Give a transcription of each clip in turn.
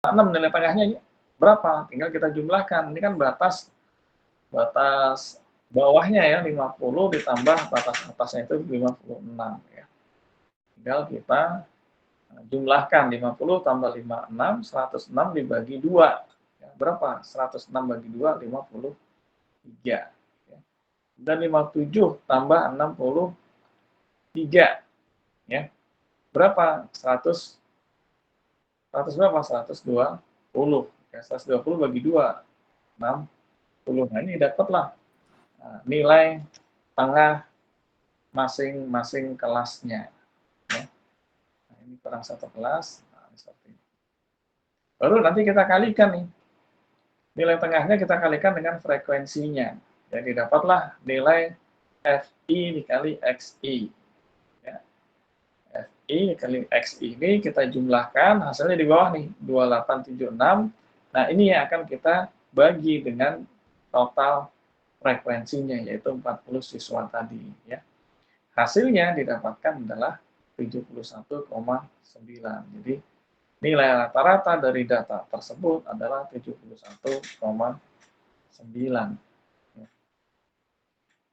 6 nilai tengahnya berapa? Tinggal kita jumlahkan. Ini kan batas bawahnya ya 50 ditambah batas atasnya itu 56 ya. Tinggal kita jumlahkan 50 tambah 56, 106 dibagi 2. Ya, berapa? 106 bagi 2, 53. Ya. Dan 57 tambah 63. Ya. Berapa? 100 berapa? 120. Ya, 120 bagi 2, 60. Nah, ini dapatlah nilai tengah masing-masing kelasnya. Ya. Nah, ini kurang satu kelas. Nah, seperti ini. Baru nanti kita kalikan nih. Nilai tengahnya kita kalikan dengan frekuensinya. Jadi dapatlah nilai FI dikali XI. Ya. FI dikali XI ini kita jumlahkan, hasilnya di bawah nih, 2876. Nah, ini yang akan kita bagi dengan total frekuensinya, yaitu 40 siswa tadi. Ya. Hasilnya didapatkan adalah 71,9. Jadi, nilai rata-rata dari data tersebut adalah 71,9.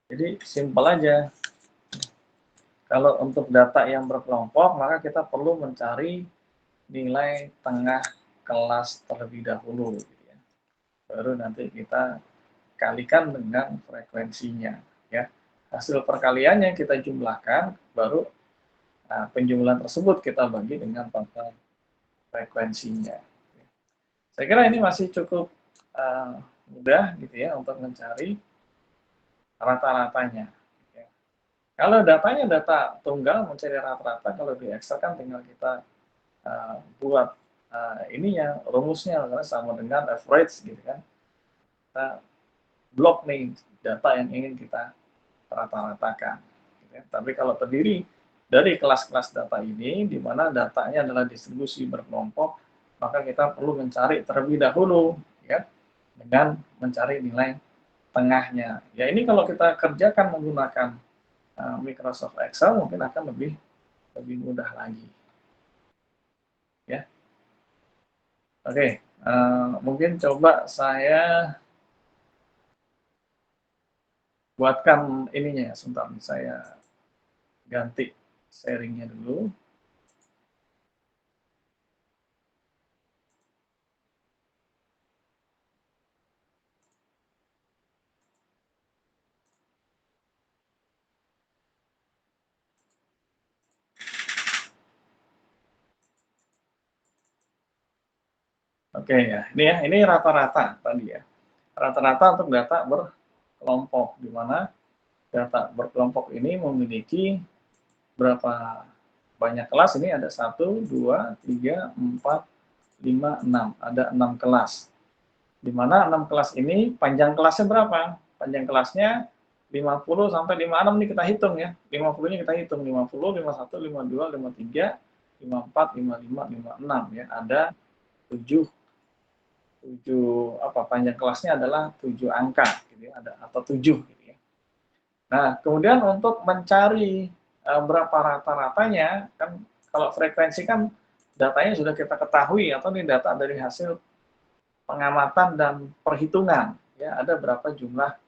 Jadi simpel aja. Kalau untuk data yang berkelompok, maka kita perlu mencari nilai tengah kelas terlebih dahulu. Gitu ya. Baru nanti kita kalikan dengan frekuensinya. Ya. Hasil perkaliannya kita jumlahkan, baru penjumlahan tersebut kita bagi dengan total frekuensinya. Saya kira ini masih cukup mudah gitu ya untuk mencari rata-ratanya. Ya. Kalau datanya data tunggal, mencari rata-rata, kalau di Excel kan tinggal kita buat ininya, rumusnya sama dengan average gitu kan. Kita blok nih data yang ingin kita rata-ratakan. Gitu ya. Tapi kalau terdiri dari kelas-kelas data ini, di mana datanya adalah distribusi berkelompok, maka kita perlu mencari terlebih dahulu ya dengan mencari nilai tengahnya. Ya ini kalau kita kerjakan menggunakan Microsoft Excel mungkin akan lebih mudah lagi. Ya. Oke, mungkin coba saya buatkan ininya ya, sebentar saya ganti sharingnya dulu. Oke ya, ini rata-rata tadi ya. Rata-rata untuk data berkelompok, di mana data berkelompok ini memiliki berapa banyak kelas. Ini ada 1, 2, 3, 4, 5, 6. Ada 6 kelas. Di mana 6 kelas ini panjang kelasnya berapa? Panjang kelasnya 50 sampai 56 nih kita hitung ya. 50-nya kita hitung 50, 51, 52, 53, 54, 55, 56 ya. Ada 7 panjang kelasnya adalah 7 angka gitu ya, ada atau 7 gitu ya. Nah, kemudian untuk mencari berapa rata-ratanya kan kalau frekuensi kan datanya sudah kita ketahui atau ini data dari hasil pengamatan dan perhitungan ya, ada berapa jumlah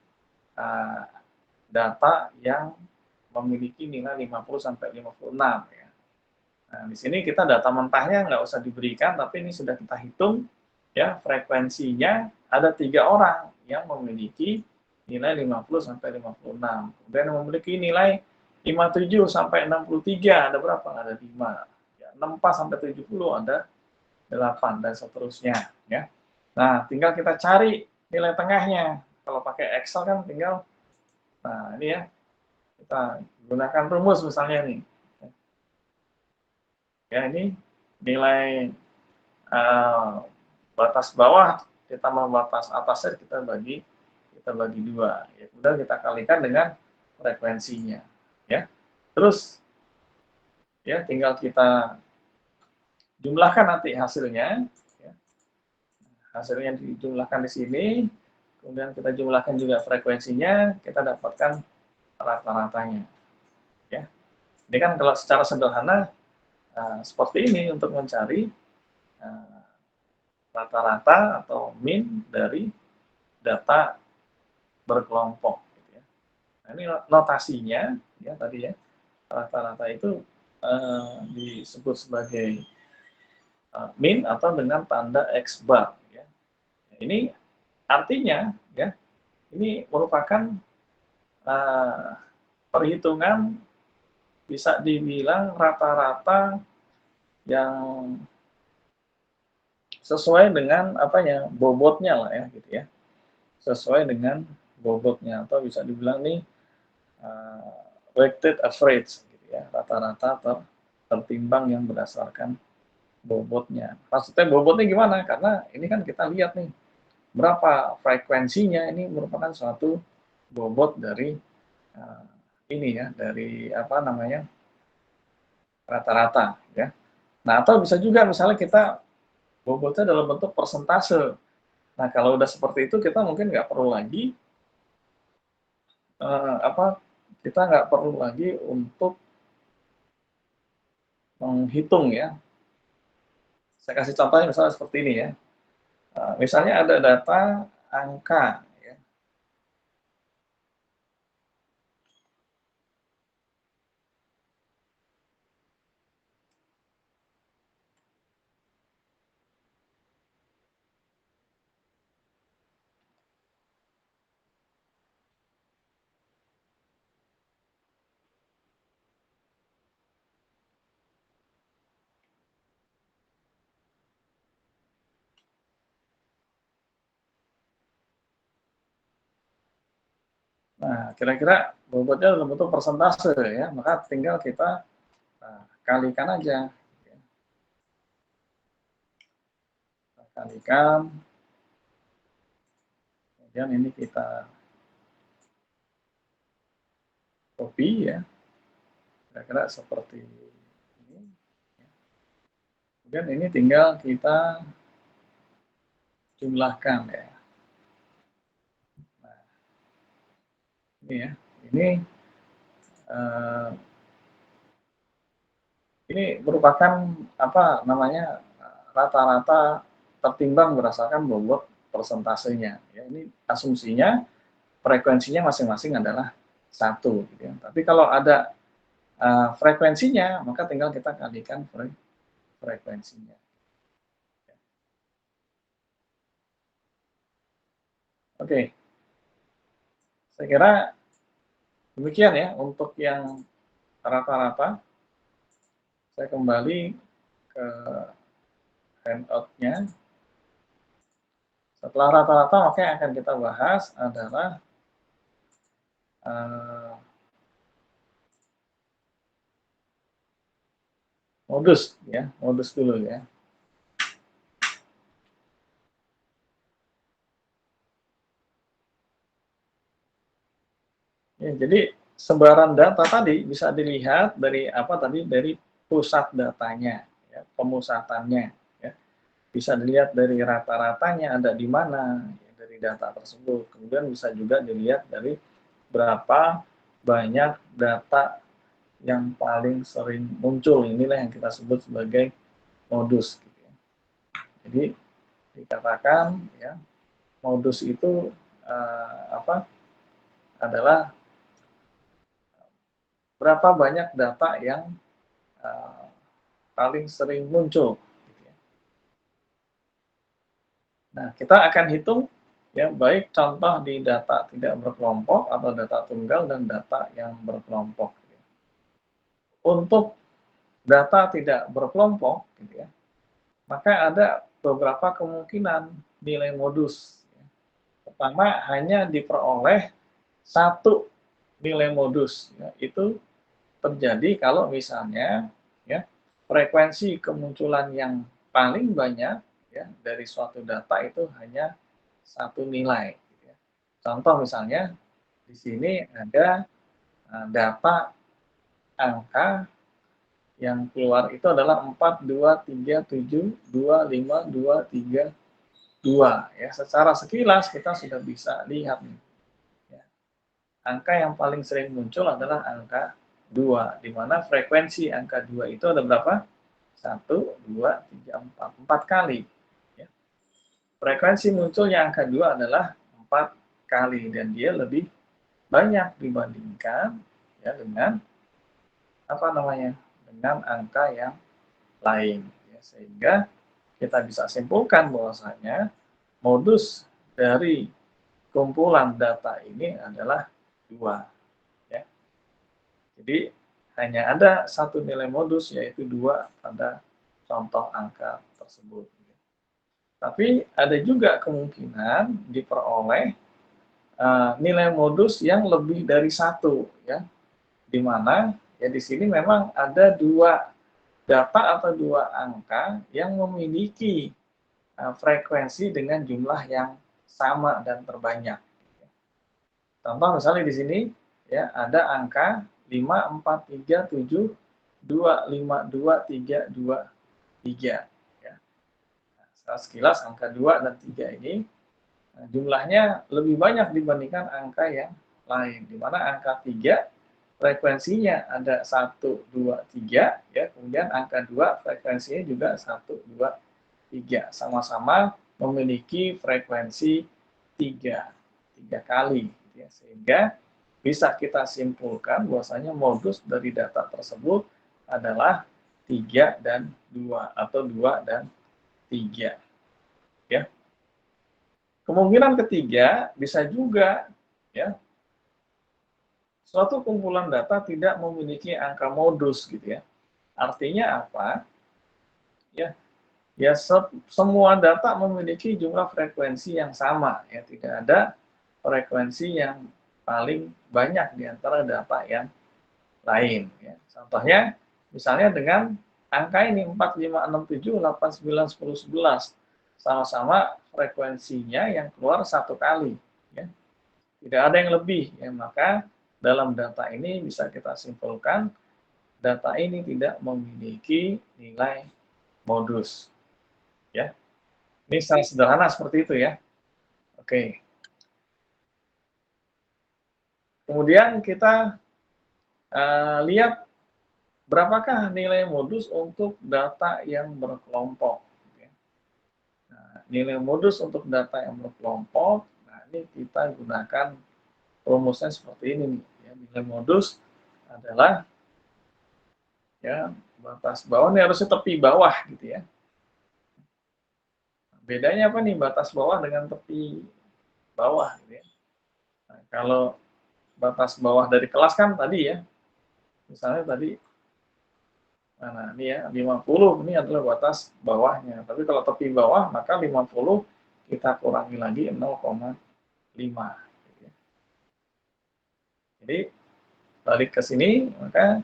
data yang memiliki nilai 50 sampai 56 ya. Nah, di sini kita data mentahnya nggak usah diberikan, tapi ini sudah kita hitung ya, frekuensinya ada 3 orang yang memiliki nilai 50 sampai 56. Kemudian yang memiliki nilai 57 sampai 63 ada berapa? Ada 5. Ya, 64 sampai 70 ada 8 dan seterusnya ya. Nah, tinggal kita cari nilai tengahnya. Kalau pakai Excel kan tinggal ini ya. Kita gunakan rumus misalnya nih. Ya, ini nilai batas bawah ditambah batas atasnya kita bagi 2 ya. Kemudian kita kalikan dengan frekuensinya ya. Terus ya tinggal kita jumlahkan nanti hasilnya ya. Hasilnya dijumlahkan di sini, kemudian kita jumlahkan juga frekuensinya, kita dapatkan rata-ratanya ya. Ini kan kalau secara sederhana seperti ini untuk mencari rata-rata atau mean dari data berkelompok. Gitu ya. Nah, ini notasinya, ya tadi ya, rata-rata itu disebut sebagai mean atau dengan tanda X bar. Ya. Ini artinya, ya, ini merupakan perhitungan bisa dibilang rata-rata yang sesuai dengan apanya bobotnya lah ya gitu ya, sesuai dengan bobotnya atau bisa dibilang nih weighted average gitu ya, rata-rata tertimbang yang berdasarkan bobotnya. Maksudnya bobotnya gimana? Karena ini kan kita lihat nih berapa frekuensinya, ini merupakan suatu bobot dari ini ya, dari apa namanya rata-rata ya. Nah atau bisa juga misalnya kita bobotnya dalam bentuk persentase. Nah kalau udah seperti itu kita mungkin nggak perlu lagi kita nggak perlu lagi untuk menghitung ya. Saya kasih contohnya misalnya seperti ini ya. Misalnya ada data angka ya. Nah, kira-kira bobotnya dalam bentuk persentase ya, maka tinggal kita kalikan aja. Kita kalikan, kemudian ini kita copy ya, kira-kira seperti ini. Kemudian ini tinggal kita jumlahkan ya. Nah, ini ya, ini merupakan apa namanya rata-rata tertimbang berdasarkan bobot persentasenya. Ya, ini asumsinya frekuensinya masing-masing adalah 1. Gitu ya. Tapi kalau ada frekuensinya, maka tinggal kita kalikan frekuensinya. Oke, saya kira demikian ya untuk yang rata-rata. Saya kembali ke handout-nya. Setelah rata-rata, maka yang akan kita bahas adalah modus ya, modus dulu ya. Ya, jadi sebaran data tadi bisa dilihat dari apa tadi, dari pusat datanya, ya, pemusatannya. Ya. Bisa dilihat dari rata-ratanya ada di mana ya, dari data tersebut. Kemudian bisa juga dilihat dari berapa banyak data yang paling sering muncul. Inilah yang kita sebut sebagai modus. Gitu ya. Jadi dikatakan ya modus itu adalah berapa banyak data yang paling sering muncul. Nah, kita akan hitung ya baik contoh di data tidak berkelompok atau data tunggal dan data yang berkelompok. Untuk data tidak berkelompok, gitu ya, maka ada beberapa kemungkinan nilai modus. Pertama, hanya diperoleh satu nilai modus. Ya, itu terjadi kalau misalnya ya frekuensi kemunculan yang paling banyak ya dari suatu data itu hanya satu nilai. Gitu ya. Contoh misalnya di sini ada data angka yang keluar itu adalah 4, 2, 3, 7, 2, 5, 2, 3, 2. Ya, secara sekilas kita sudah bisa lihat nih. Ya. Angka yang paling sering muncul adalah angka 2, di mana frekuensi angka 2 itu ada berapa? 1, 2, 3, 4. 4 kali. Ya. frekuensi munculnya angka 2 adalah 4 kali dan dia lebih banyak dibandingkan ya dengan apa namanya? Dengan angka yang lain ya, sehingga kita bisa simpulkan bahwasanya modus dari kumpulan data ini adalah 2 ya. Jadi hanya ada satu nilai modus yaitu 2 pada contoh angka tersebut. Tapi ada juga kemungkinan diperoleh nilai modus yang lebih dari 1 ya. Di mana ya di sini memang ada 2 data atau 2 angka yang memiliki frekuensi dengan jumlah yang sama dan terbanyak. Contoh misalnya di sini ya ada angka 5, 4, 3, 7, 2, 5, 2, 3, 2, 3 ya. Nah, sekilas angka 2 dan 3 ini jumlahnya lebih banyak dibandingkan angka yang lain, di mana angka 3 frekuensinya ada 1, 2, 3 ya, kemudian angka 2 frekuensinya juga 1, 2, 3, sama-sama memiliki frekuensi 3 kali ya, sehingga bisa kita simpulkan bahwasanya modus dari data tersebut adalah 3 dan 2 atau 2 dan 3 ya. Kemungkinan ketiga bisa juga ya suatu kumpulan data tidak memiliki angka modus gitu ya. Artinya apa? Ya, ya semua data memiliki jumlah frekuensi yang sama ya, tidak ada frekuensi yang paling banyak di antara data yang lain ya. Contohnya misalnya dengan angka ini 4, 5, 6, 7, 8, 9, 10, 11 sama-sama frekuensinya yang keluar 1 kali ya. Tidak ada yang lebih ya, maka dalam data ini bisa kita simpulkan data ini tidak memiliki nilai modus ya. Ini secara sederhana seperti itu ya. Oke. Kemudian kita lihat berapakah nilai modus untuk data yang berkelompok. Nah, nilai modus untuk data yang berkelompok, nah ini kita gunakan rumusnya seperti ini nih. Ya, nilai modus adalah ya batas bawah ini harusnya tepi bawah gitu ya. Bedanya apa nih batas bawah dengan tepi bawah gitu ya. Nah, kalau batas bawah dari kelas kan tadi ya, misalnya tadi mana ini ya 50 ini adalah batas bawahnya. Tapi kalau tepi bawah maka 50 kita kurangi lagi 0,5. Gitu ya. Jadi balik ke sini maka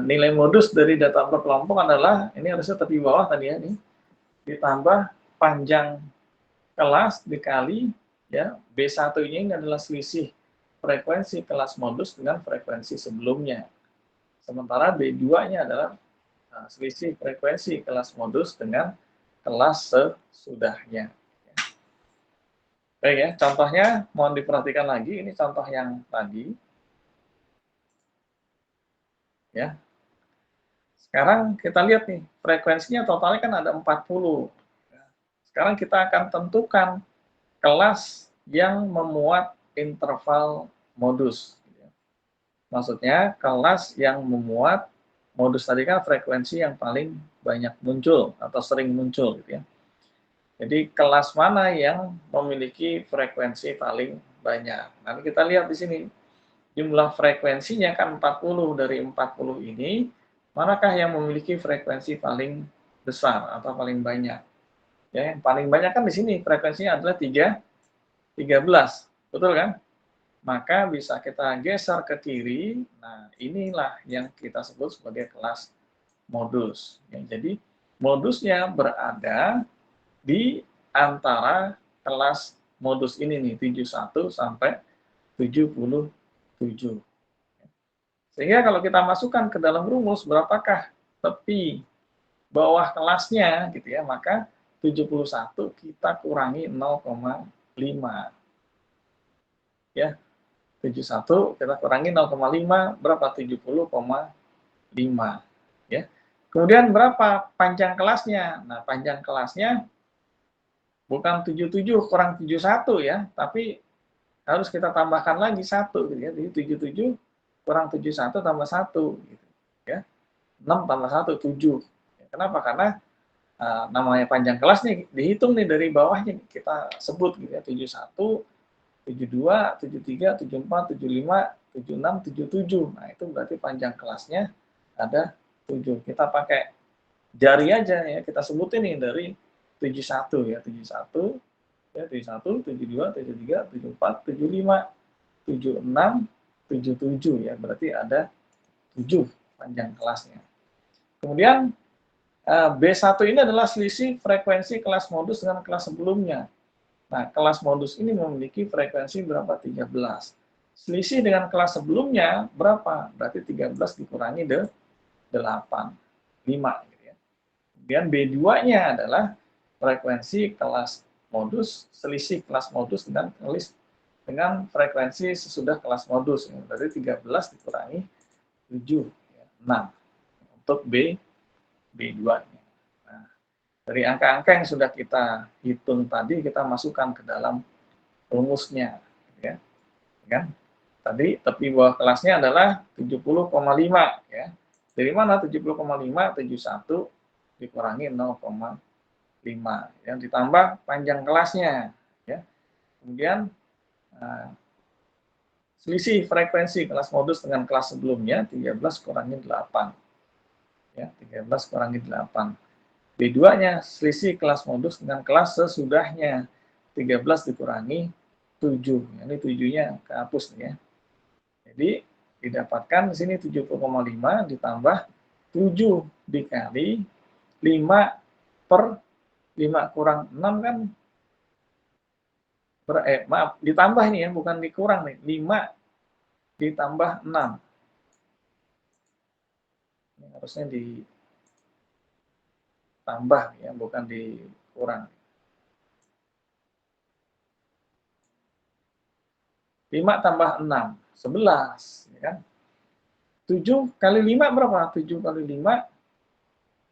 nilai modus dari data berkelompok adalah ini harusnya tepi bawah tadi ya nih ditambah panjang kelas dikali ya B1 ini adalah selisih frekuensi kelas modus dengan frekuensi sebelumnya. Sementara B2-nya adalah selisih frekuensi kelas modus dengan kelas sesudahnya. Baik ya, contohnya mohon diperhatikan lagi, ini contoh yang tadi. Ya. Sekarang kita lihat nih, frekuensinya totalnya kan ada 40. Sekarang kita akan tentukan kelas yang memuat interval modus. Maksudnya kelas yang memuat modus tadi kan frekuensi yang paling banyak muncul atau sering muncul gitu ya. Jadi kelas mana yang memiliki frekuensi paling banyak. Nanti kita lihat di sini jumlah frekuensinya kan 40, dari 40 ini manakah yang memiliki frekuensi paling besar atau paling banyak. Ya, yang paling banyak kan di sini frekuensinya adalah 13. Betul kan? Maka bisa kita geser ke kiri. Nah, inilah yang kita sebut sebagai kelas modus. Ya, jadi modusnya berada di antara kelas modus ini nih 71 sampai 77. Sehingga kalau kita masukkan ke dalam rumus berapakah tepi bawah kelasnya gitu ya, maka 71 kita kurangi 0,5. Ya. 71 kita kurangi 0,5 berapa? 70,5 ya. Kemudian berapa panjang kelasnya? Nah, panjang kelasnya bukan 77 kurang 71 ya, tapi harus kita tambahkan lagi 1 gitu ya. Jadi 77 kurang 71 tambah 1 gitu ya. 6 tambah 1 7. Kenapa? Karena namanya panjang kelas nih dihitung nih dari bawahnya kita sebut gitu ya, 71, 72, 73, 74, 75, 76, 77. Nah, itu berarti panjang kelasnya ada 7. Kita pakai jari aja ya, kita sebutin nih dari 71 ya, 71 ya, 71, 72, 73, 74, 75, 76, 77 ya, berarti ada 7 panjang kelasnya. Kemudian B1 ini adalah selisih frekuensi kelas modus dengan kelas sebelumnya. Nah, kelas modus ini memiliki frekuensi berapa? 13. Selisih dengan kelas sebelumnya berapa? Berarti 13 dikurangi 8, 5. Gitu ya. Kemudian B2-nya adalah frekuensi kelas modus, selisih kelas modus dengan frekuensi sesudah kelas modus. Berarti 13 dikurangi 7, 6. Untuk B2-nya. Nah, dari angka-angka yang sudah kita hitung tadi, kita masukkan ke dalam rumusnya. Ya. Kan? Tadi tepi bawah kelasnya adalah 70,5. Ya. Dari mana 70,5? 71 dikurangi 0,5. Yang ditambah panjang kelasnya. Ya. Kemudian selisih frekuensi kelas modus dengan kelas sebelumnya, 13 kurangi 8. Ya, 13 kurangi 8. B2-nya selisih kelas modus dengan kelas sesudahnya, 13 dikurangi 7. Ini 7-nya kehapus nih ya. Jadi didapatkan di sini 70,5 ditambah 7 dikali 5 per 5 kurang 6 kan, maaf, ditambah ini ya, bukan dikurang nih, 5 ditambah 6. Ini harusnya ditambah ya, bukan dikurang. 5 tambah 6, 11. Ya kan? 7 kali 5 berapa? 7 kali 5,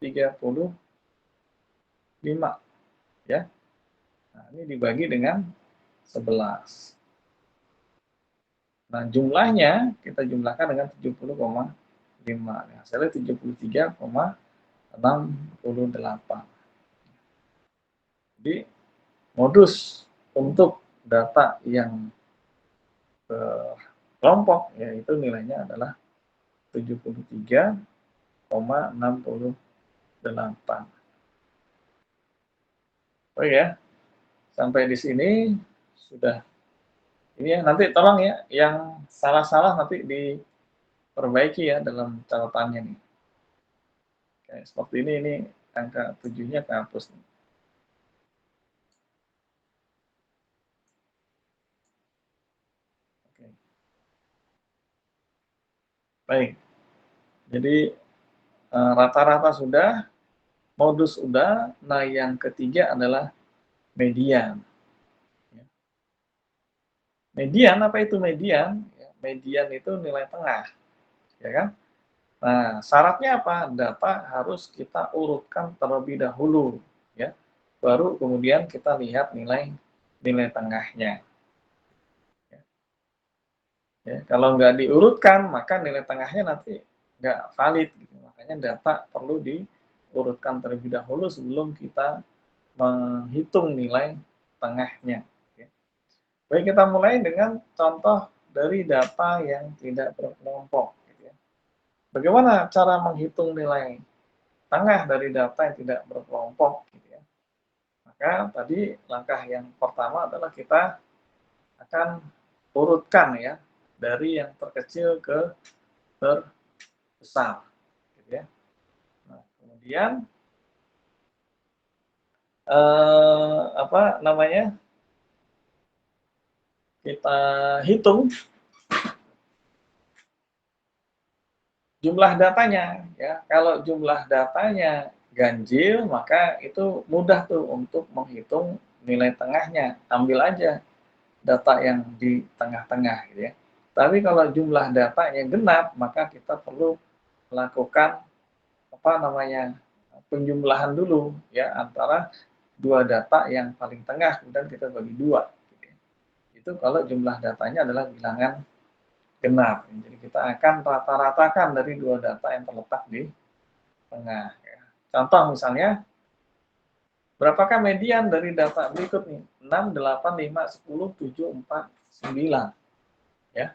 35. Ya. Nah, ini dibagi dengan 11. Nah, jumlahnya kita jumlahkan dengan 70,5. Hasilnya 73,68. Jadi, modus untuk data yang kelompok, yaitu nilainya adalah 73,68. Oke ya, sampai di sini sudah. Ini ya, nanti tolong ya, yang salah-salah nanti diperbaiki ya dalam catatannya nih. Kayak seperti ini angka 7-nya kehapus nih. Oke. Baik, jadi rata-rata sudah, modus sudah. Nah, yang ketiga adalah median. Median, apa itu median? Median itu nilai tengah, ya kan? Nah, syaratnya apa? Data harus kita urutkan terlebih dahulu, ya. Baru kemudian kita lihat nilai tengahnya. Ya, kalau nggak diurutkan, maka nilai tengahnya nanti nggak valid. Gitu. Makanya data perlu diurutkan terlebih dahulu sebelum kita menghitung nilai tengahnya. Baik, kita mulai dengan contoh dari data yang tidak berkelompok. Gitu ya. Bagaimana cara menghitung nilai tengah dari data yang tidak berkelompok? Gitu ya. Maka tadi langkah yang pertama adalah kita akan urutkan ya dari yang terkecil ke terbesar. Gitu ya. Nah, kemudian apa namanya? Kita hitung jumlah datanya ya. Kalau jumlah datanya ganjil, maka itu mudah tuh untuk menghitung nilai tengahnya. Ambil aja data yang di tengah-tengah gitu ya. Tapi kalau jumlah datanya genap, maka kita perlu melakukan apa namanya? Penjumlahan dulu ya antara dua data yang paling tengah, kemudian kita bagi dua. Itu kalau jumlah datanya adalah bilangan genap. Jadi kita akan rata-ratakan dari dua data yang terletak di tengah. Contoh misalnya, berapakah median dari data berikut nih? 6, 8, 5, 10, 7, 4, 9. Ya.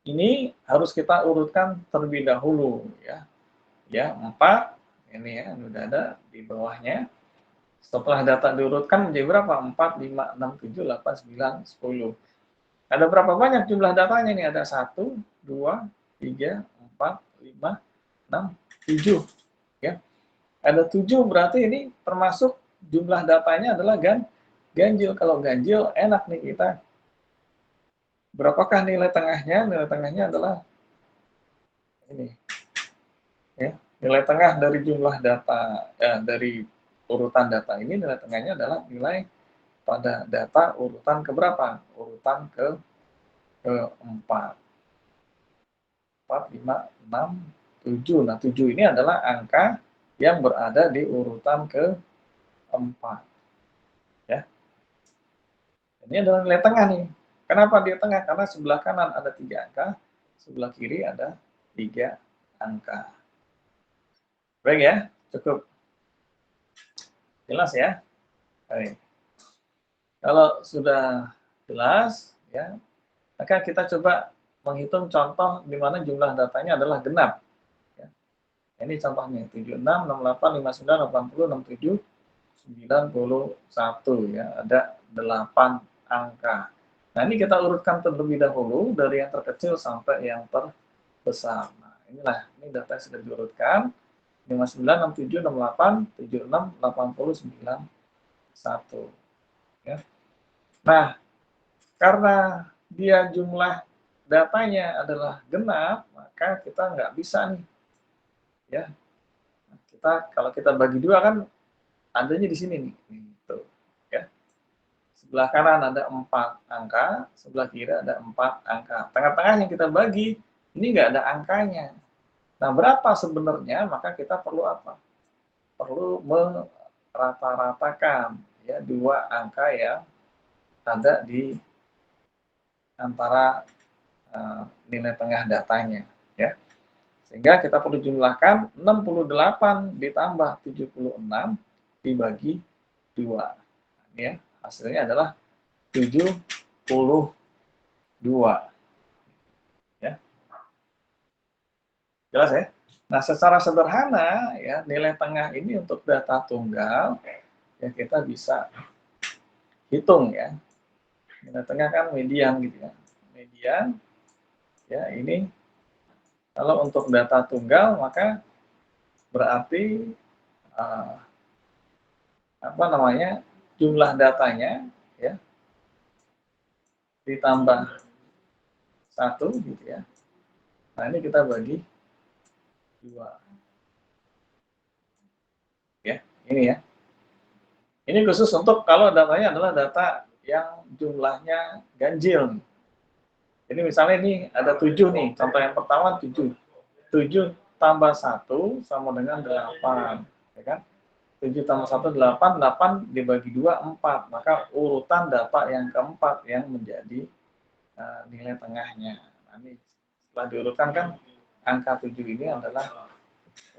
Ini harus kita urutkan terlebih dahulu. Ya, 4. Ini ya, sudah ada di bawahnya. Setelah data diurutkan menjadi berapa? 4, 5, 6, 7, 8, 9, 10. Ada berapa banyak jumlah datanya nih? Ada 1, 2, 3, 4, 5, 6, 7. Ya. Ada 7 berarti ini termasuk jumlah datanya adalah ganjil. Kalau ganjil enak nih kita. Berapakah nilai tengahnya? Nilai tengahnya adalah ini. Ya. Nilai tengah dari jumlah data, dari urutan data ini, nilai tengahnya adalah nilai pada data urutan keberapa? Urutan keempat. 4, 5, 6, 7. Nah, 7 ini adalah angka yang berada di urutan keempat. Ya. Ini adalah nilai tengah nih. Kenapa di tengah? Karena sebelah kanan ada 3 angka, sebelah kiri ada 3 angka. Baik ya, cukup. Jelas ya? Baik. Kalau sudah jelas, ya, maka kita coba menghitung contoh di mana jumlah datanya adalah genap. Ya. Ini contohnya 76, 68, 59, 80, 67, 91 ya, ada 8 angka. Nah, ini kita urutkan terlebih dahulu dari yang terkecil sampai yang terbesar. Nah, inilah ini data yang sudah diurutkan. 59, 67, 68, 76, 80, 91. Ya. Nah, karena dia jumlah datanya adalah genap, maka kita nggak bisa nih. Ya, kalau kita bagi dua kan adanya di sini nih. Gitu. Ya. Sebelah kanan ada 4 angka, sebelah kiri ada 4 angka. Tengah-tengah yang kita bagi, ini nggak ada angkanya. Nah, berapa sebenarnya? Maka kita perlu apa? Perlu merata-ratakan ya dua angka yang ada di antara nilai tengah datanya. Ya. Sehingga kita perlu jumlahkan 68 ditambah 76 dibagi 2. Ya, hasilnya adalah 72. Ya. Jelas ya? Nah, secara sederhana ya nilai tengah ini untuk data tunggal ya kita bisa hitung ya. Nilai tengah kan median gitu ya. Median ya ini kalau untuk data tunggal maka berarti apa namanya? Jumlah datanya ya ditambah 1 gitu ya. Nah, ini kita bagi 2. Ya, ini ya. Ini khusus untuk kalau datanya adalah data yang jumlahnya ganjil. Jadi misalnya ini ada 7 nih, contoh yang pertama 7. 7 tambah 1 sama dengan 8. Ya kan? 7 tambah 1, 8. 8 dibagi 2, 4. Maka urutan data yang keempat yang menjadi nilai tengahnya. Nah, ini setelah diurutkan kan angka 7 ini adalah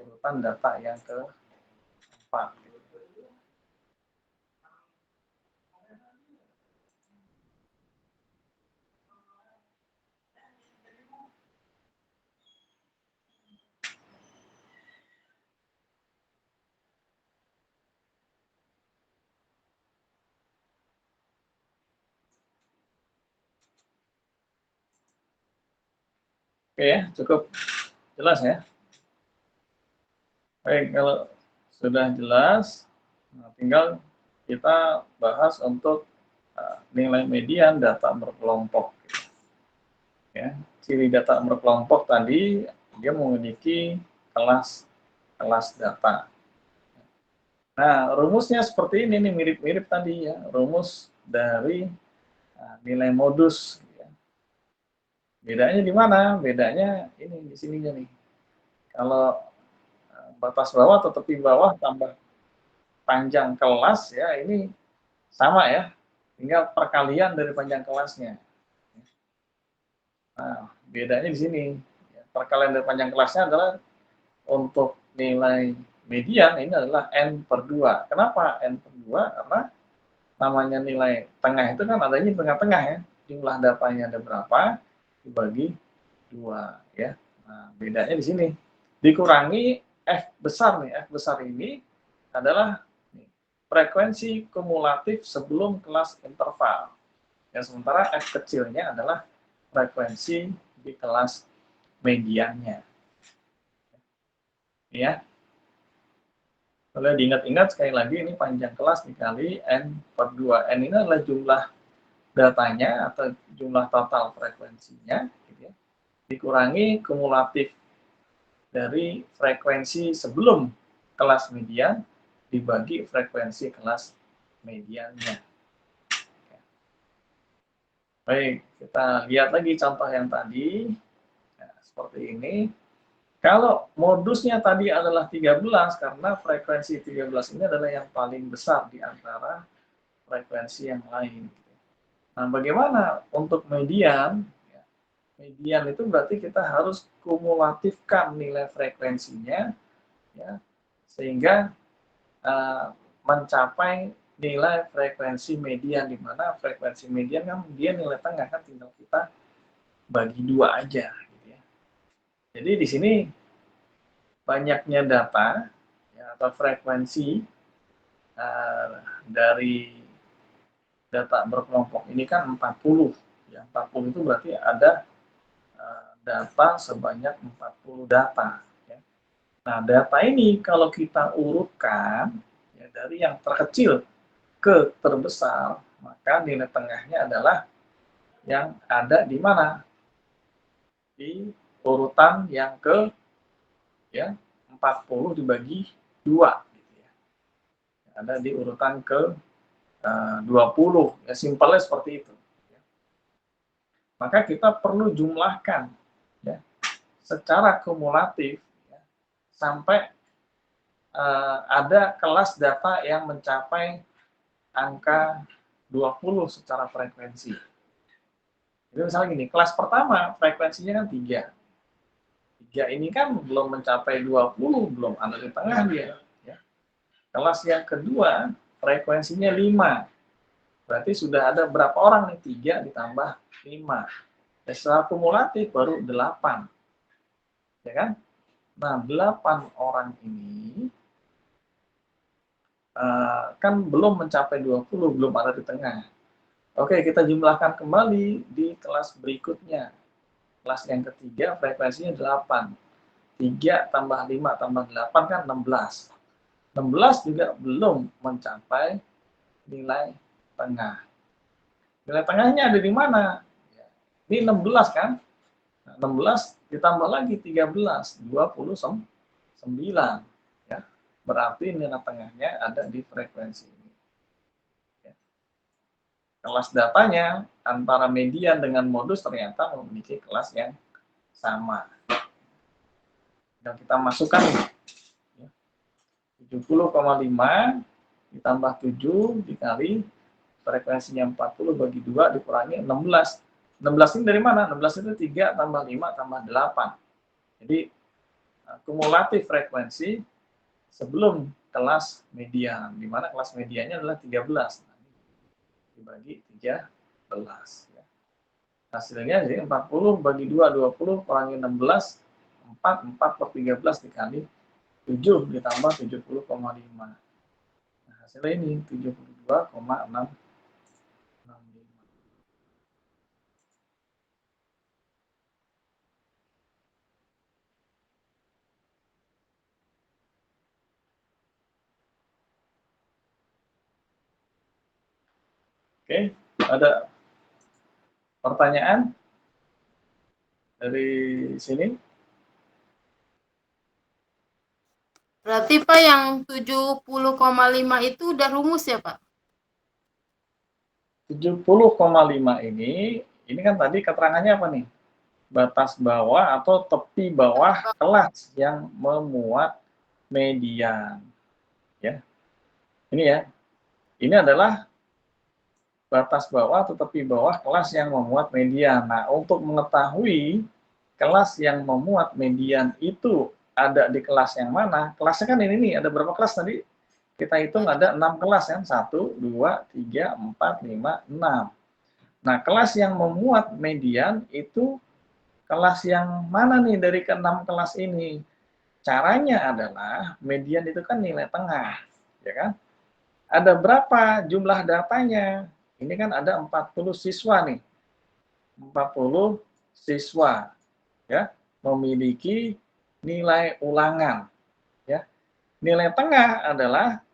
urutan data yang keempat. Oke ya, cukup jelas ya. Baik, kalau sudah jelas, nah tinggal kita bahas untuk nilai median data berkelompok. Ya, ciri data berkelompok tadi dia memiliki kelas data. Nah, rumusnya seperti ini nih, mirip-mirip tadi ya, rumus dari nilai modus. Ya. Bedanya di mana? Bedanya ini di sininya nih. Kalau batas bawah atau tepi bawah tambah panjang kelas ya ini sama ya, tinggal perkalian dari panjang kelasnya. Nah, bedanya di sini. Perkalian dari panjang kelasnya adalah untuk nilai median ini adalah N per 2. Kenapa N per 2? Karena namanya nilai tengah itu kan adanya di tengah-tengah ya. Jumlah datanya ada berapa, dibagi 2 ya. Nah, bedanya di sini. Dikurangi F besar nih. F besar ini adalah frekuensi kumulatif sebelum kelas interval. Ya, sementara F kecilnya adalah frekuensi di kelas mediannya. Ya. Boleh diingat-ingat sekali lagi ini panjang kelas dikali N per 2. N ini adalah jumlah datanya atau jumlah total frekuensinya gitu ya, dikurangi kumulatif dari frekuensi sebelum kelas median dibagi frekuensi kelas mediannya. Baik, kita lihat lagi contoh yang tadi. Nah, seperti ini. Kalau modusnya tadi adalah 13, karena frekuensi 13 ini adalah yang paling besar di antara frekuensi yang lain. Nah, bagaimana untuk median? Median itu berarti kita harus kumulatifkan nilai frekuensinya, ya, sehingga mencapai nilai frekuensi median, di mana frekuensi median kan dia nilai tengah kan tinggal kita bagi 2 aja. Gitu ya. Jadi di sini banyaknya data ya, atau frekuensi dari data berkelompok ini kan 40. Ya, 40 itu berarti ada data sebanyak 40 data. Ya. Nah, data ini kalau kita urutkan ya, dari yang terkecil ke terbesar, maka nilai tengahnya adalah yang ada di mana? Di urutan yang ke ya 40 dibagi 2 gitu ya. Ada di urutan ke 20 ya, simpelnya seperti itu ya. Maka kita perlu jumlahkan ya secara kumulatif ya, sampai ada kelas data yang mencapai angka 20 secara frekuensi. Jadi misalnya gini, kelas pertama frekuensinya kan 3. 3 ini kan belum mencapai 20, belum ada di tengah dia. Ya. Kelas yang kedua, frekuensinya 5. Berarti sudah ada berapa orang nih? 3 ditambah 5. Ya, secara kumulatif baru 8. Ya kan? Nah, 8 orang ini kan belum mencapai 20, belum ada di tengah. Oke, kita jumlahkan kembali di kelas berikutnya. Kelas yang ketiga frekuensinya 8. 3 tambah 5 tambah 8 kan 16. 16 juga belum mencapai nilai tengah. Nilai tengahnya ada di mana? Ini 16 kan? 16 ditambah lagi 13, 29. Ya. Berarti nilai tengahnya ada di frekuensi ini. Ya. Kelas datanya antara median dengan modus ternyata memiliki kelas yang sama. Dan kita masukkan 70,5 ditambah 7 dikali frekuensinya 40 bagi 2 dikurangi 16. 16 ini dari mana? 16 itu 3 tambah 5 tambah 8. Jadi kumulatif frekuensi sebelum kelas median, di mana kelas mediannya adalah 13. Dibagi 13. Ya. Hasilnya jadi 40 bagi 2, 20 kurangi 16, 4 per 13 dikali 7 ditambah 70,5. Nah, hasilnya ini 72,6. Oke, ada pertanyaan dari sini? Berarti Pak yang 70,5 itu udah rumus ya Pak? 70,5 ini kan tadi keterangannya apa nih? Batas bawah atau tepi bawah kelas yang memuat median. Ya. Ini ya, ini adalah batas bawah tetapi bawah kelas yang memuat median. Nah, untuk mengetahui kelas yang memuat median itu ada di kelas yang mana, kelasnya kan ini nih, ada berapa kelas tadi? Kita hitung ada 6 kelas kan, 1, 2, 3, 4, 5, 6. Nah, kelas yang memuat median itu kelas yang mana nih dari ke-6 kelas ini? Caranya adalah median itu kan nilai tengah, ya kan? Ada berapa jumlah datanya? Ini kan ada 40 siswa nih. 40 siswa ya, memiliki nilai ulangan ya. Nilai tengah adalah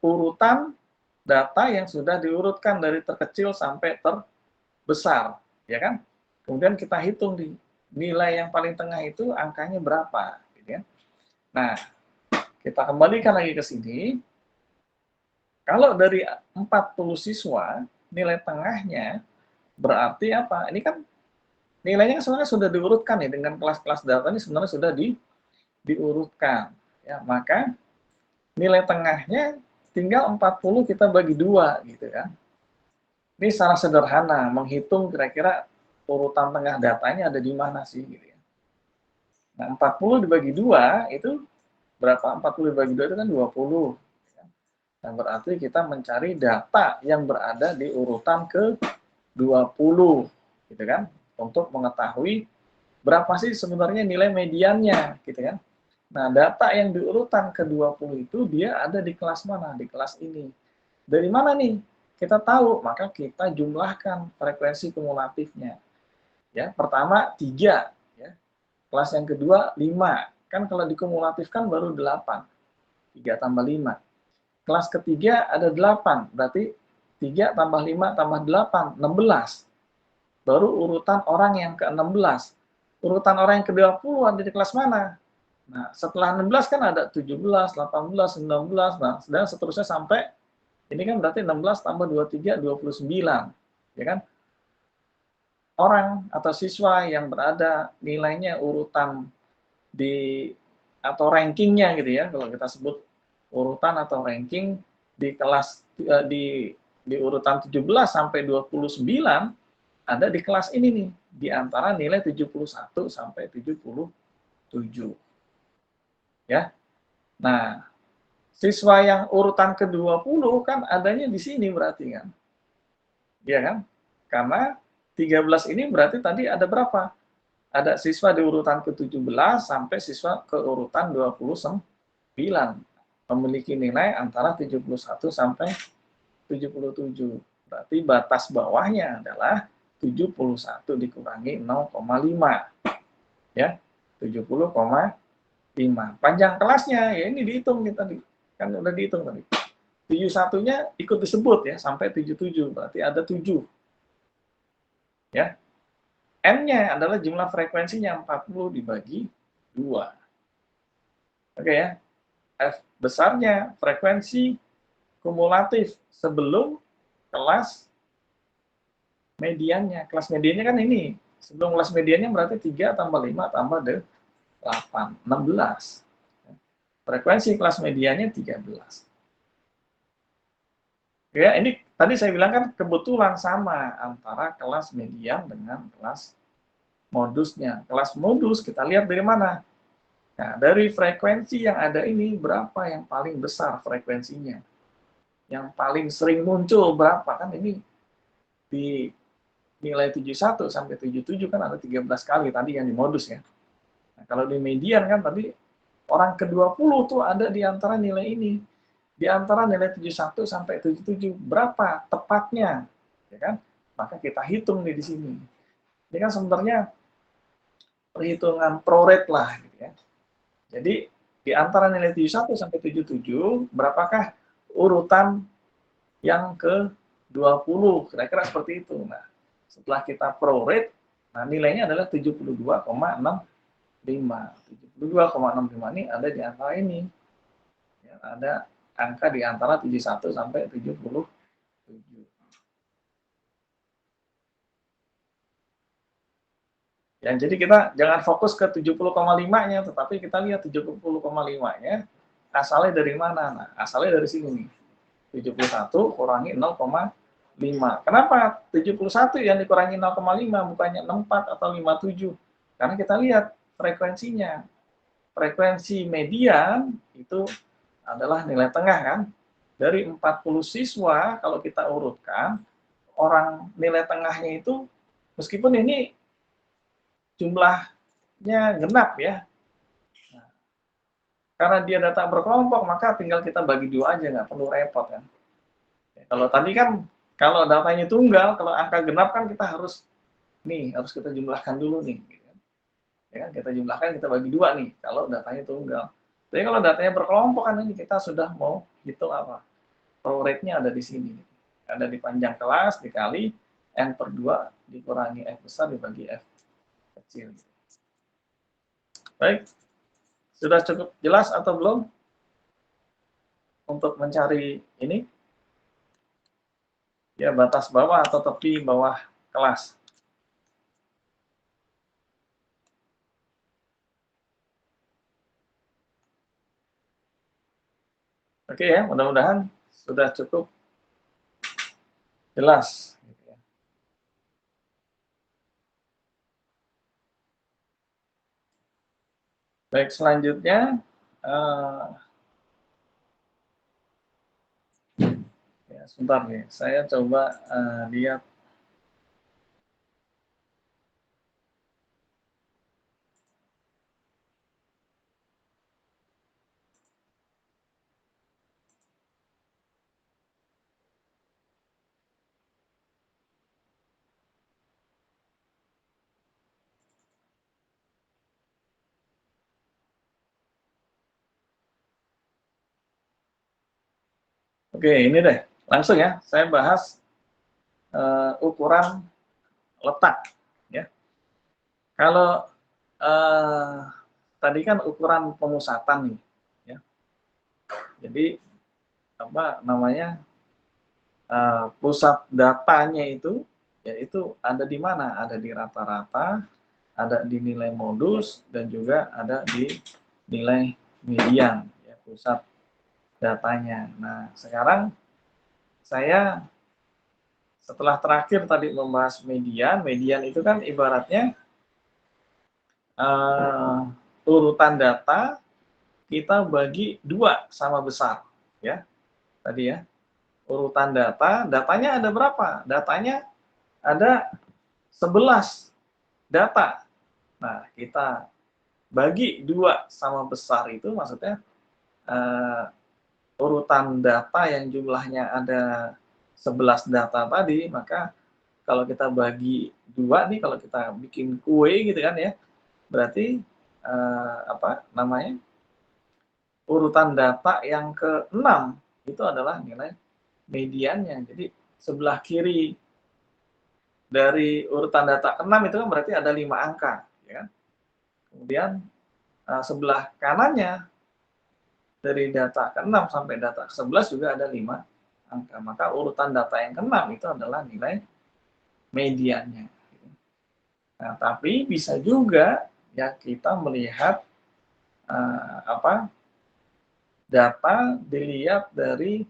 urutan data yang sudah diurutkan dari terkecil sampai terbesar, ya kan? Kemudian kita hitung di nilai yang paling tengah itu angkanya berapa, gitu ya. Nah, kita kembalikan lagi ke sini. Kalau dari 40 siswa, nilai tengahnya berarti apa? Ini kan nilainya sebenarnya sudah diurutkan nih dengan kelas-kelas data ini sebenarnya sudah diurutkan. Ya, maka nilai tengahnya tinggal 40 kita bagi 2 gitu kan. Ini secara sederhana menghitung kira-kira urutan tengah datanya ada di mana sih gitu ya. Nah, 40 dibagi 2 itu berapa? 40 dibagi 2 itu kan 20. Nah, berarti kita mencari data yang berada di urutan ke-20 gitu kan, untuk mengetahui berapa sih sebenarnya nilai mediannya gitu kan. Nah, data yang di urutan ke-20 itu dia ada di kelas mana? Di kelas ini. Dari mana nih? Kita tahu, maka kita jumlahkan frekuensi kumulatifnya. Ya, pertama 3 ya. Kelas yang kedua 5. Kan kalau dikumulatifkan baru 8. 3 tambah 5. Kelas ketiga ada 8, berarti 3 tambah 5 tambah 8, 16. Baru urutan orang yang ke-16. Urutan orang yang ke-20 ada di kelas mana? Nah, setelah 16 kan ada 17, 18, 19, nah, dan seterusnya sampai, ini kan berarti 16 tambah 23, 29. Ya kan? Orang atau siswa yang berada nilainya urutan di atau rankingnya gitu ya, kalau kita sebut urutan atau ranking di kelas di urutan 17 sampai 29 ada di kelas ini nih, di antara nilai 71 sampai 77. Ya. Nah, siswa yang urutan ke-20 kan adanya di sini berarti kan. Iya kan? Karena 13 ini berarti tadi ada berapa? Ada siswa di urutan ke-17 sampai siswa ke urutan 29. Memiliki nilai antara 71 sampai 77. Berarti batas bawahnya adalah 71 dikurangi 0,5. Ya, 70,5. Panjang kelasnya ya ini dihitung nih tadi. Kan udah dihitung tadi. 71-nya ikut disebut ya sampai 77. Berarti ada 7. Ya. N-nya adalah jumlah frekuensinya 40 dibagi 2. Oke ya. F besarnya frekuensi kumulatif sebelum kelas mediannya. Kelas mediannya kan ini. Sebelum kelas mediannya berarti 3 tambah 5 tambah 8, 16. Frekuensi kelas mediannya 13. Ya, ini tadi saya bilang kan kebetulan sama antara kelas median dengan kelas modusnya. Kelas modus kita lihat dari mana? Nah, dari frekuensi yang ada ini berapa yang paling besar frekuensinya? Yang paling sering muncul berapa? Kan ini di nilai 71 sampai 77 kan ada 13 kali tadi yang di modus ya. Nah, kalau di median kan tadi orang ke-20 tuh ada di antara nilai ini. Di antara nilai 71 sampai 77 berapa tepatnya? Ya kan? Maka kita hitung nih di sini. Ini kan sebenarnya perhitungan prorate lah gitu ya. Jadi di antara nilai 71 sampai 77 berapakah urutan yang ke-20? Kira-kira seperti itu. Nah, setelah kita prorate, nah nilainya adalah 72,65. 72,65 ini ada di antara ini. Ya, ada angka di antara 71 sampai 77. Ya, jadi kita jangan fokus ke 70,5-nya, tetapi kita lihat 70,5-nya asalnya dari mana. Nah, asalnya dari sini nih. 71 kurangi 0,5. Kenapa 71 yang dikurangi 0,5 bukannya 64 atau 57? Karena kita lihat frekuensinya. Frekuensi median itu adalah nilai tengah kan. Dari 40 siswa kalau kita urutkan, orang nilai tengahnya itu meskipun ini jumlahnya genap ya. Nah, karena dia data berkelompok maka tinggal kita bagi dua aja, nggak perlu repot kan. Kalau tadi kan kalau datanya tunggal, kalau angka genap kan kita harus kita jumlahkan dulu nih. Ya kan, kita jumlahkan, kita bagi dua nih kalau datanya tunggal. Tapi kalau datanya berkelompok kan ini kita sudah mau hitung apa? Flow rate-nya ada di sini. Ada di panjang kelas dikali N per 2 dikurangi F besar dibagi F kecil. Baik, sudah cukup jelas atau belum untuk mencari ini? Ya, batas bawah atau tepi bawah kelas. Oke ya, mudah-mudahan sudah cukup jelas. Baik, selanjutnya ya, sebentar nih, saya coba lihat. Oke, ini deh, langsung ya, saya bahas ukuran letak. Ya. Kalau tadi kan ukuran pemusatan nih, ya. Jadi apa namanya pusat datanya itu, yaitu ada di mana? Ada di rata-rata, ada di nilai modus, dan juga ada di nilai median, ya, pusat datanya. Nah, sekarang saya setelah terakhir tadi membahas median, median itu kan ibaratnya urutan data kita bagi dua sama besar, ya. Tadi ya, urutan data, datanya ada berapa? Datanya ada 11 data. Nah, kita bagi dua sama besar itu maksudnya urutan data yang jumlahnya ada 11 data tadi, maka kalau kita bagi dua nih, kalau kita bikin kue gitu kan ya, berarti apa namanya? Urutan data yang ke-6 itu adalah nilai mediannya. Jadi sebelah kiri dari urutan data ke-6 itu kan berarti ada 5 angka, ya kan? Kemudian sebelah kanannya dari data ke-6 sampai data ke-11 juga ada 5 angka. Maka urutan data yang ke-6 itu adalah nilai mediannya. Nah, tapi bisa juga ya kita melihat data dilihat dari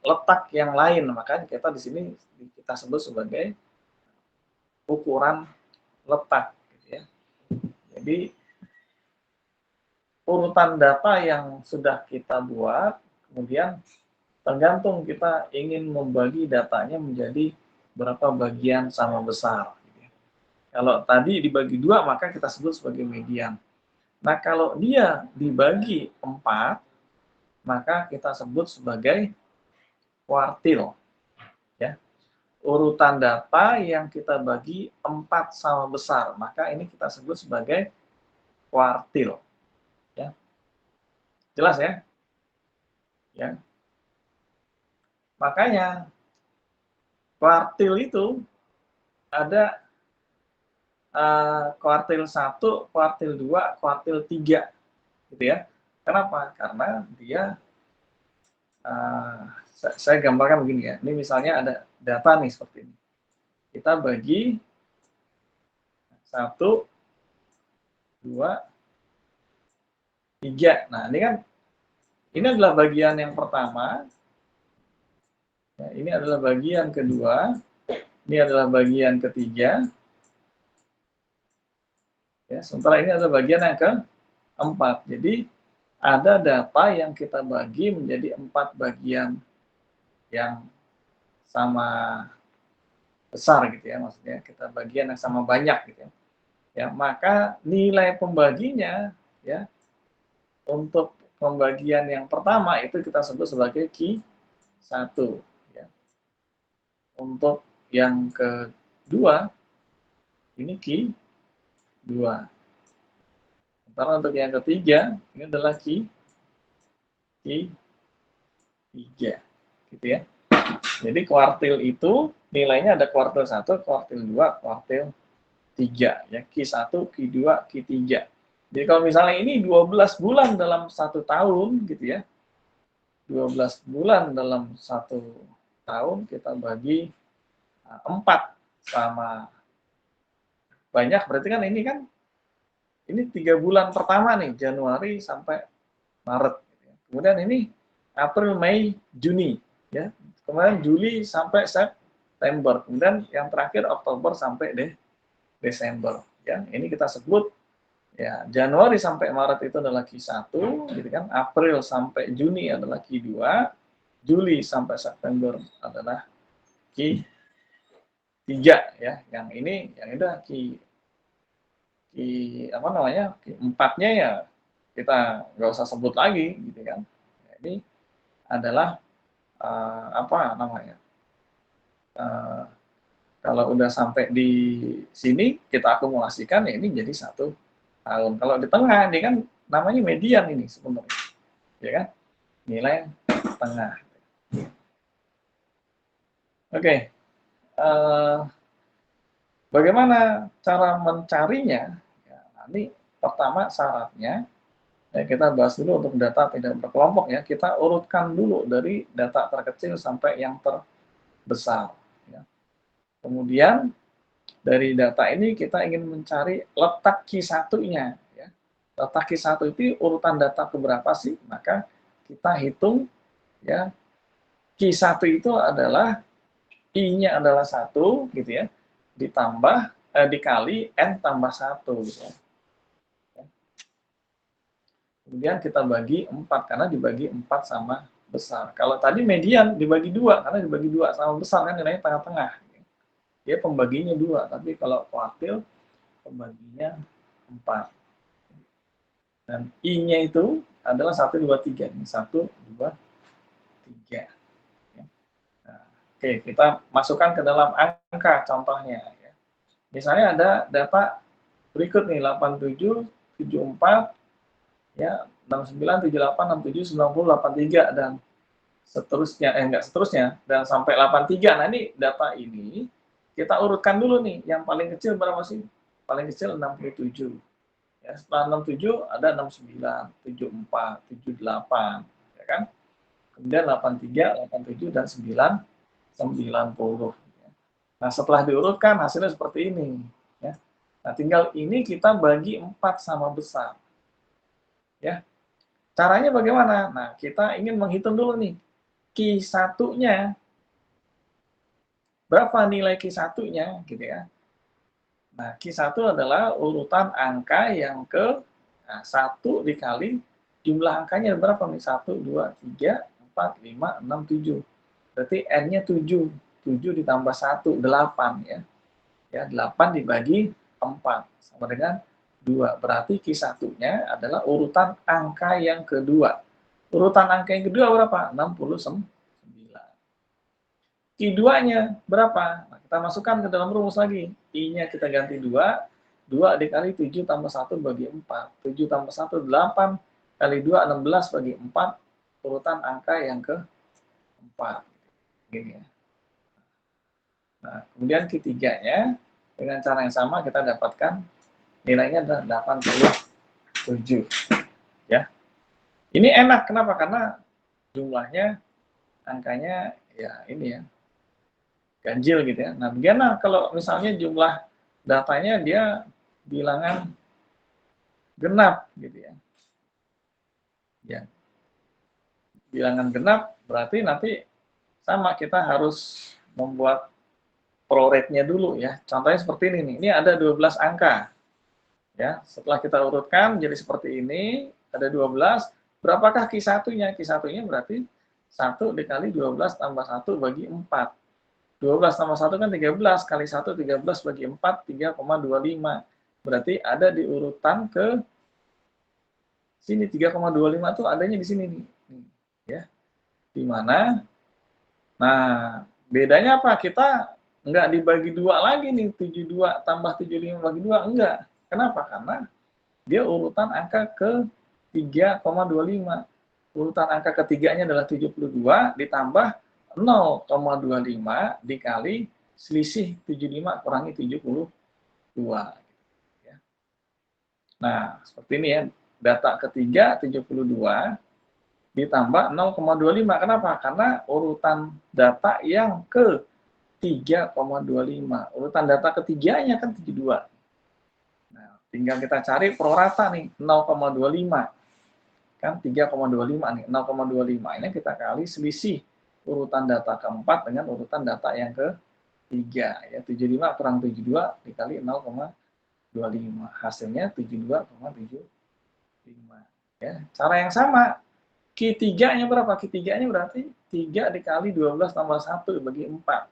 letak yang lain. Makanya kita di sini kita sebut sebagai ukuran letak. Gitu ya. Jadi urutan data yang sudah kita buat, kemudian tergantung kita ingin membagi datanya menjadi berapa bagian sama besar. Kalau tadi dibagi dua, maka kita sebut sebagai median. Nah, kalau dia dibagi 4, maka kita sebut sebagai kuartil. Ya. Urutan data yang kita bagi 4 sama besar, maka ini kita sebut sebagai kuartil. Ya. Jelas ya? Ya. Makanya kuartil itu ada kuartil 1, kuartil 2, kuartil 3 gitu ya. Kenapa? Karena dia saya gambarkan begini ya. Ini misalnya ada data nih seperti ini. Kita bagi 1, 2, 3. Nah, ini kan ini adalah bagian yang pertama, ya, ini adalah bagian kedua, ini adalah bagian ketiga, ya, sementara ini adalah bagian yang keempat. Jadi ada data yang kita bagi menjadi 4 bagian yang sama besar gitu ya, maksudnya kita bagian yang sama banyak gitu ya. Ya, maka nilai pembaginya ya untuk pembagian yang pertama itu kita sebut sebagai Q1 ya. Untuk yang kedua ini Q2. Sementara untuk yang ketiga ini adalah Q3 gitu ya. Jadi kuartil itu nilainya ada kuartil 1, kuartil 2, kuartil 3 ya, Q1, Q2, Q3. Jadi kalau misalnya ini 12 bulan dalam 1 tahun gitu ya. 12 bulan dalam 1 tahun kita bagi 4 sama banyak, berarti kan ini 3 bulan pertama nih, Januari sampai Maret. Kemudian ini April, Mei, Juni ya. Kemudian Juli sampai September. Kemudian yang terakhir Oktober sampai Desember ya. Ini kita sebut ya, Januari sampai Maret itu adalah Q1 gitu kan. April sampai Juni adalah Q2, Juli sampai September adalah Q3 ya. Yang ini yang udah apa namanya? Q4-nya ya kita nggak usah sebut lagi gitu kan. Ini adalah apa namanya? Kalau udah sampai di sini kita akumulasikan ya ini jadi 1 tahun. Kalau di tengah ini kan namanya median ini sebenarnya, ya kan? Nilai tengah. Oke, bagaimana cara mencarinya? Ya, ini pertama syaratnya, ya kita bahas dulu untuk data tidak berkelompok ya. Kita urutkan dulu dari data terkecil sampai yang terbesar. Ya. Kemudian dari data ini kita ingin mencari letak Q1-nya. Ya. Letak Q1 itu urutan data keberapa sih? Maka kita hitung ya. Q1 itu adalah I-nya adalah 1 gitu ya. Ditambah dikali N tambah 1 gitu ya. Kemudian kita bagi 4 karena dibagi 4 sama besar. Kalau tadi median dibagi 2 karena dibagi 2 sama besar kan nilainya tengah-tengah. Dia pembaginya 2, tapi kalau kuartil pembaginya 4. Dan I-nya itu adalah 1, 2, 3. Ini 1, 2, 3. Nah, oke, kita masukkan ke dalam angka contohnya. Ya. Misalnya ada data berikut nih, 87, 74, ya, 69, 78, 67, 90, 83, dan seterusnya, enggak seterusnya, dan sampai 83. Nah, ini data ini kita urutkan dulu nih, yang paling kecil berapa sih? Paling kecil 67. Ya, setelah 67 ada 69, 74, 78, ya kan? Kemudian 83, 87, dan 90. Nah, setelah diurutkan hasilnya seperti ini. Ya. Nah, tinggal ini kita bagi 4 sama besar. Ya. Caranya bagaimana? Nah, kita ingin menghitung dulu nih. Q1-nya. Berapa nilai Q1-nya? Gitu ya. Nah, Q1 adalah urutan angka yang ke 1 dikali jumlah angkanya berapa nih? 1, 2, 3, 4, 5, 6, 7. Berarti N-nya 7. 7 ditambah 1, 8 ya. Ya, 8 dibagi 4 sama dengan 2. Berarti Q1-nya adalah urutan angka yang kedua. Urutan angka yang kedua berapa? 69. Q2-nya berapa? Nah, kita masukkan ke dalam rumus lagi. I-nya kita ganti 2. 2 dikali 7 tambah 1 bagi 4. 7 tambah 1, 8. Kali 2, 16 bagi 4. Urutan angka yang ke-4. Gini ya. Nah, kemudian Q3-nya dengan cara yang sama kita dapatkan nilainya adalah 87. Ya. Ini enak, kenapa? Karena jumlahnya, angkanya ya ini ya, ganjil gitu ya. Nah, bagaimana kalau misalnya jumlah datanya dia bilangan genap gitu ya. Ya. bilangan genap, berarti nanti sama, kita harus membuat prorate-nya dulu ya. Contohnya seperti ini nih. Ini ada 12 angka. Ya, setelah kita urutkan jadi seperti ini, ada 12. Berapakah Q1-nya? Q1-nya berarti 1 dikali 12 tambah 1 bagi 4. 12 tambah 1 kan 13, kali 1 13 bagi 4, 3,25. Berarti ada di urutan ke sini, 3,25 itu adanya di sini nih. Ya. Di mana? Nah, bedanya apa? Kita nggak dibagi dua lagi nih, 72 tambah 75 bagi 2, enggak. Kenapa? Karena dia urutan angka ke 3,25. Urutan angka ketiganya adalah 72 ditambah 0,25 dikali selisih 75 kurangi 72. Nah, seperti ini ya. Data ketiga 72 ditambah 0,25. Kenapa? Karena urutan data yang ke 3,25. Urutan data ketiganya kan 72. Nah, tinggal kita cari prorata nih, 0,25. Kan 3,25 nih, 0,25. Ini kita kali selisih urutan data keempat dengan urutan data yang ketiga. Ya, 75 kurang 72 dikali 0,25. Hasilnya 72,75. Ya, cara yang sama. Q3-nya berapa? Q3-nya berarti 3 dikali 12 tambah 1 bagi 4.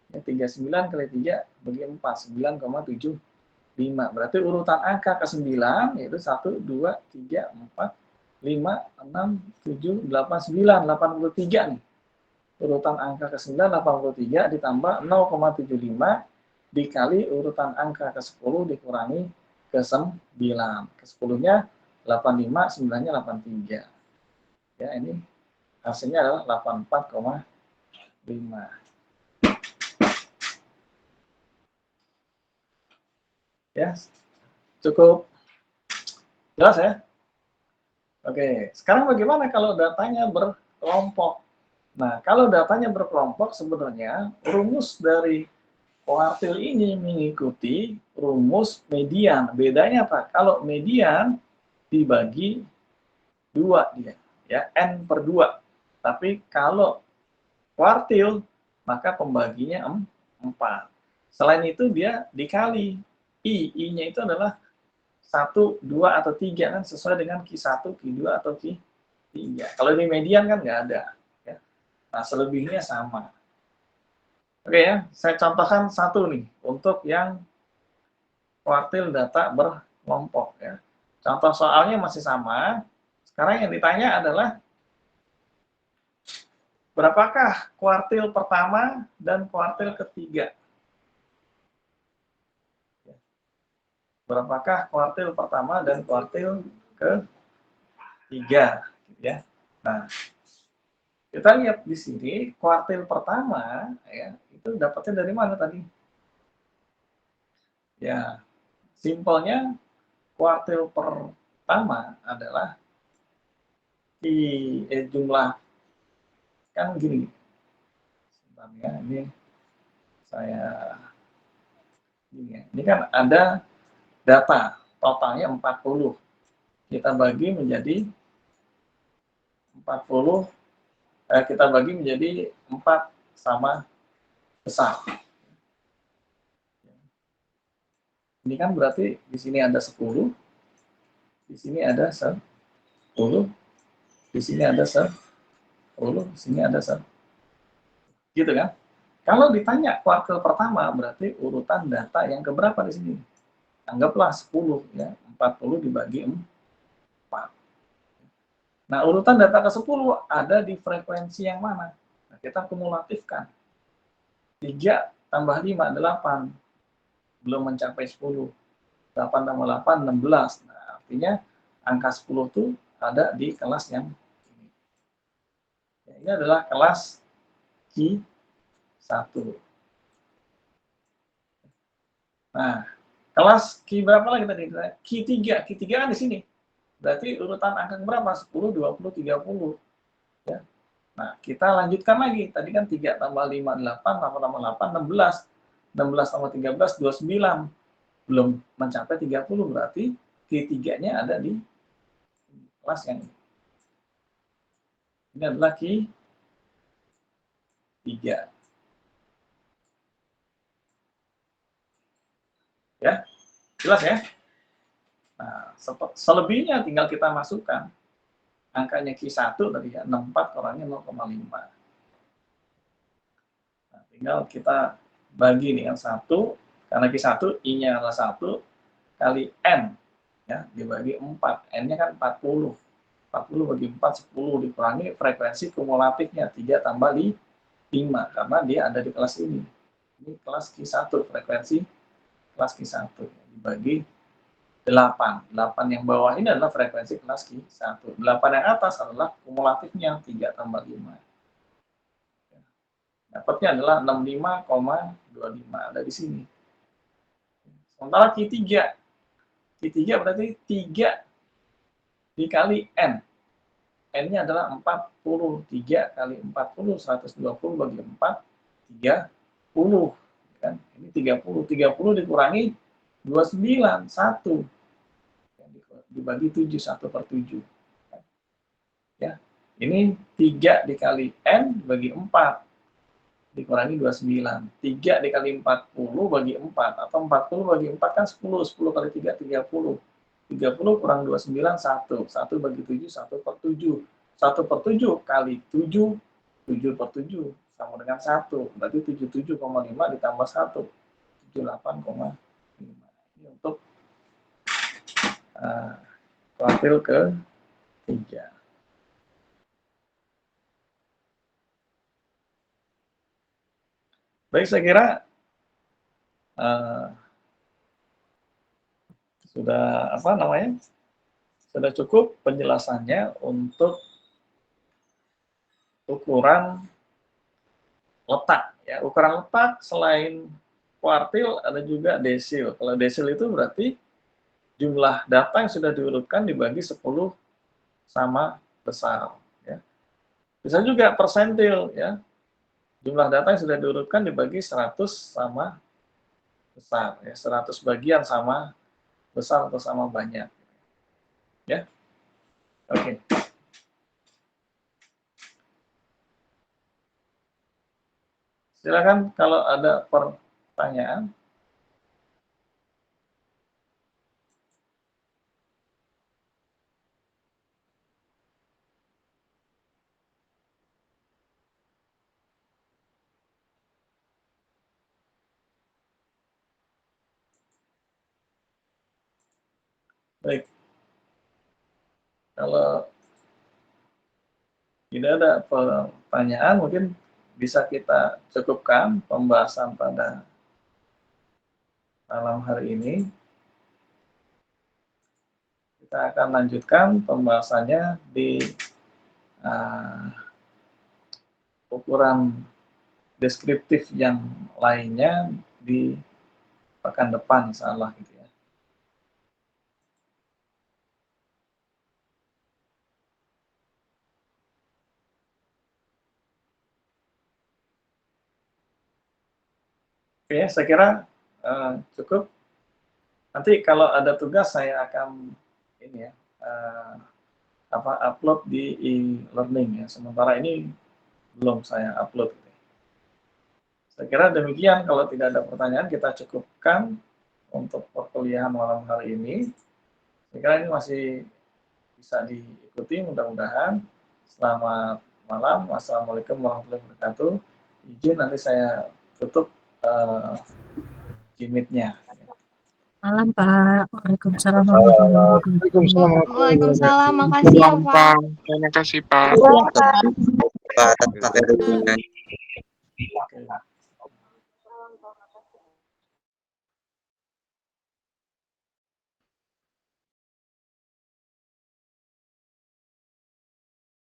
Ya, 39 kali 3 bagi 4, 9,75. Berarti urutan angka ke-9 yaitu 1, 2, 3, 4, 5, 6, 7, 8, 9, 83 nih. Urutan angka ke-9, 83 ditambah 0,75 dikali urutan angka ke-10 dikurangi ke-9. Ke-10-nya 85, 9-nya 83. Ya, ini hasilnya adalah 84,5. Ya, cukup jelas ya? Oke, sekarang bagaimana kalau datanya berkelompok? Nah, kalau datanya berkelompok, sebenarnya rumus dari kuartil ini mengikuti rumus median. Bedanya apa? Kalau median dibagi 2 dia, ya, N/2. Tapi kalau kuartil, maka pembaginya 4. Selain itu dia dikali. I-nya itu adalah 1, 2, atau 3, kan sesuai dengan Q1, Q2, atau Q3. Kalau ini median kan nggak ada. Ya. Nah, selebihnya sama. Oke ya, saya contohkan satu nih, untuk yang kuartil data berkelompok. Ya. Contoh soalnya masih sama. Sekarang yang ditanya adalah, berapakah kuartil pertama dan kuartil ketiga? Berapakah kuartil pertama dan kuartil ketiga? Ya. Nah, kita lihat di sini kuartil pertama ya, itu dapatnya dari mana tadi? Ya, simpelnya kuartil pertama adalah jumlah, kan gini. Sebentar ya, ini saya ini kan ada data totalnya 40. Kita bagi menjadi 40, kita bagi menjadi 4 sama besar. Ini kan berarti di sini ada 10, di sini ada 10, di sini ada 10, di sini ada 10. Gitu kan? Kalau ditanya kuartil pertama, berarti urutan data yang keberapa di sini? Anggaplah 10 ya, 40 dibagi 4. Nah, urutan data ke-10 ada di frekuensi yang mana? Nah, kita kumulatifkan. 3 tambah 5, 8. Belum mencapai 10. 8 tambah 8, 16. Nah, artinya angka 10 itu ada di kelas yang ini. Ya, ini adalah kelas Q1. Nah, kelas Q berapa lagi tadi? Q3. Q3 kan di sini. Berarti urutan angka berapa? 10, 20, 30. Ya. Nah, kita lanjutkan lagi. Tadi kan 3 tambah 5, 8, tambah 8, 16. 16 tambah 13, 29. Belum mencapai 30, berarti Q3-nya ada di kelas yang ini. Ini adalah Q3. Ya, jelas ya? Nah, selebihnya tinggal kita masukkan. Angkanya Q1 tadi ya, 64 kurangnya 0,5. Nah, tinggal kita bagi dengan 1, karena Q1, I-nya adalah 1, kali N. Ya, dibagi 4. N-nya kan 40. 40 bagi 4, 10 dikurangi frekuensi kumulatifnya 3 tambah 5, karena dia ada di kelas ini. Ini kelas Q1, frekuensi kelas Q1 dibagi 8. 8 yang bawah ini adalah frekuensi kelas Q1. 8 yang atas adalah kumulatifnya 3 tambah 5. Dapatnya adalah 65,25, ada di sini. Sementara Q3 berarti 3 dikali N. N-nya adalah 40. 3 kali 40, 120 bagi 4, 30. Kan? Ini 30. 30 dikurangi 29, 1. Dibagi 7, 1/7. Ya. Ini 3 dikali N bagi 4. Dikurangi 29. 3 dikali 40 bagi 4. Atau 40 bagi 4 kan 10. 10 kali 3, 30. 30 kurang 29, 1. 1 bagi 7, 1/7. 1/7 kali 7, 7/7 sama dengan 1. Berarti 77,5 ditambah 1. 78,5. Ini untuk kuartil ke-3. Baik, saya kira sudah cukup penjelasannya untuk ukuran letak. Ya, ukuran letak selain kuartil ada juga desil. Kalau desil itu berarti jumlah data yang sudah diurutkan dibagi 10 sama besar. Ya. Bisa juga persentil, ya. Jumlah data yang sudah diurutkan dibagi 100 sama besar. Ya. 100 bagian sama besar atau sama banyak. Ya, oke. Silakan kalau ada pertanyaan. Baik. Kalau tidak ada pertanyaan, mungkin bisa kita cukupkan pembahasan pada malam hari ini. Kita akan lanjutkan pembahasannya di ukuran deskriptif yang lainnya di pekan depan, insyaallah gitu ya. Oke, saya kira cukup. Nanti kalau ada tugas saya akan ini ya upload di e-learning ya. Sementara ini belum saya upload. Saya kira demikian. Kalau tidak ada pertanyaan, kita cukupkan untuk perkuliahan malam hari ini. Saya kira ini masih bisa diikuti, mudah-mudahan. Selamat malam. Wassalamualaikum warahmatullahi wabarakatuh. Izin nanti saya tutup Gmeet-nya. Malam, Pak. Waalaikumsalam. Waalaikumsalam. Makasih ya, Pak. Terima kasih, Pak. Terima kasih, Pak. Pak.